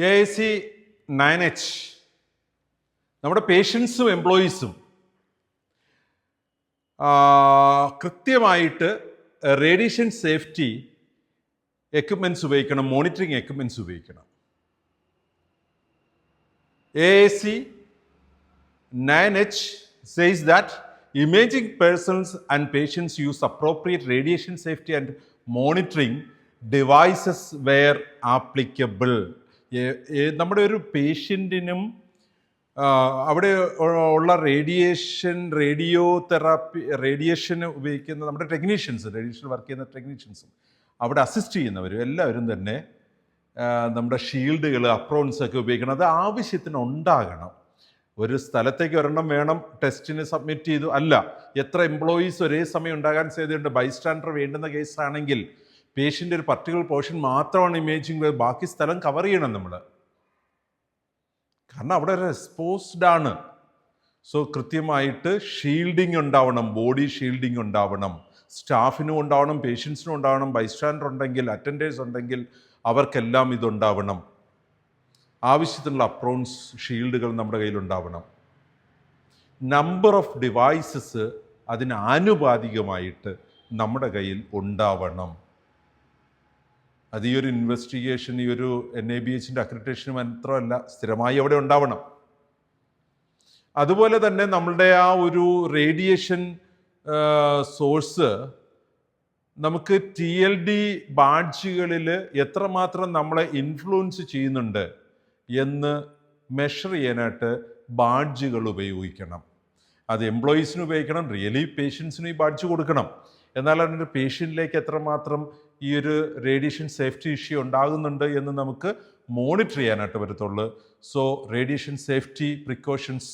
AIC 9H നമ്മുടെ പേഷ്യൻസും എംപ്ലോയീസും കൃത്യമായിട്ട് radiation safety equipments ഉപയോഗിക്കണം, മോണിറ്ററിങ് എക്യുപ്മെൻറ്റ്സ് ഉപയോഗിക്കണം. AIC 9H says that imaging persons and patients use appropriate radiation safety and monitoring devices where applicable. നമ്മുടെ ഒരു പേഷ്യൻറ്റിനും അവിടെ ഉള്ള റേഡിയോ തെറാപ്പി, റേഡിയേഷൻ ഉപയോഗിക്കുന്ന നമ്മുടെ ടെക്നീഷ്യൻസ്, റേഡിയേഷൻ വർക്ക് ചെയ്യുന്ന ടെക്നീഷ്യൻസും അവിടെ അസിസ്റ്റ് ചെയ്യുന്നവരും എല്ലാവരും തന്നെ നമ്മുടെ ഷീൽഡുകൾ, അപ്രോൺസ് ഒക്കെ ഉപയോഗിക്കണം. അത് ആവശ്യത്തിന് ഉണ്ടാകണം. ഒരു സ്ഥലത്തേക്ക് ഒരെണ്ണം വേണം, ടെസ്റ്റിന് സബ്മിറ്റ് ചെയ്തു അല്ല, എത്ര എംപ്ലോയീസ് ഒരേ സമയം ഉണ്ടാകാൻ സാധ്യതയുണ്ട്. ബൈസ്റ്റാൻഡർ വേണ്ടുന്ന കേസാണെങ്കിൽ പേഷ്യൻ്റ് ഒരു പർട്ടിക്കുലർ പോർഷൻ മാത്രമാണ് ഇമേജിങ്, ബാക്കി സ്ഥലം കവർ ചെയ്യണം നമ്മൾ, കാരണം അവിടെ ഒരു എക്സ്പോസ്ഡ് ആണ്. സോ കൃത്യമായിട്ട് ഷീൽഡിങ് ഉണ്ടാവണം, ബോഡി ഷീൽഡിങ് ഉണ്ടാവണം, സ്റ്റാഫിനും ഉണ്ടാവണം, പേഷ്യൻസിനും ഉണ്ടാവണം, ബൈസ്റ്റാൻഡർ ഉണ്ടെങ്കിൽ, അറ്റൻഡേഴ്സ് ഉണ്ടെങ്കിൽ അവർക്കെല്ലാം ഇതുണ്ടാവണം. ആവശ്യത്തിനുള്ള അപ്രോൺസ്, ഷീൽഡുകൾ നമ്മുടെ കയ്യിലുണ്ടാവണം. നമ്പർ ഓഫ് ഡിവൈസസ് അതിന് ആനുപാതികമായിട്ട് നമ്മുടെ കയ്യിൽ ഉണ്ടാവണം. അത് ഈ ഒരു ഇൻവെസ്റ്റിഗേഷൻ, ഈ ഒരു NABHൻ്റെ അക്രഡിറ്റേഷന് മാത്രമല്ല, സ്ഥിരമായി അവിടെ ഉണ്ടാവണം. അതുപോലെ തന്നെ നമ്മളുടെ ആ ഒരു റേഡിയേഷൻ സോഴ്സ് നമുക്ക് TLD ബാഡ്ജുകളിൽ എത്രമാത്രം നമ്മളെ ഇൻഫ്ലുവൻസ് ചെയ്യുന്നുണ്ട് എന്ന് മെഷർ ചെയ്യാനായിട്ട് ബാഡ്ജുകൾ ഉപയോഗിക്കണം. അത് എംപ്ലോയീസിന് ഉപയോഗിക്കണം, റിയലി പേഷ്യൻസിന് ഈ ബാഡ്ജ് കൊടുക്കണം. എന്നാൽ അതിൻ്റെ പേഷ്യൻറ്റിലേക്ക് എത്രമാത്രം ഈ ഒരു റേഡിയേഷൻ സേഫ്റ്റി ഇഷ്യൂ ഉണ്ടാകുന്നുണ്ട് എന്ന് നമുക്ക് മോണിറ്റർ ചെയ്യാനായിട്ട് പറ്റത്തുള്ളൂ. സോ റേഡിയേഷൻ സേഫ്റ്റി പ്രിക്കോഷൻസ്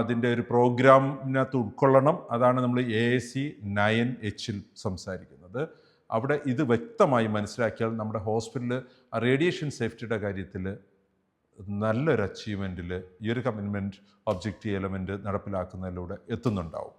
അതിൻ്റെ ഒരു പ്രോഗ്രാമിനകത്ത് ഉൾക്കൊള്ളണം. അതാണ് നമ്മൾ AIC 9Hൽ സംസാരിക്കുന്നത്. അവിടെ ഇത് വ്യക്തമായി മനസ്സിലാക്കിയാൽ നമ്മുടെ ഹോസ്പിറ്റലിൽ റേഡിയേഷൻ സേഫ്റ്റിയുടെ കാര്യത്തിൽ നല്ലൊരു അച്ചീവ്മെൻറ്റിൽ ഈ ഒരു കമ്മിറ്റ്മെൻറ്റ് ഒബ്ജക്റ്റീവ് എലമെൻറ്റ് നടപ്പിലാക്കുന്നതിലൂടെ എത്തുന്നുണ്ടാവും.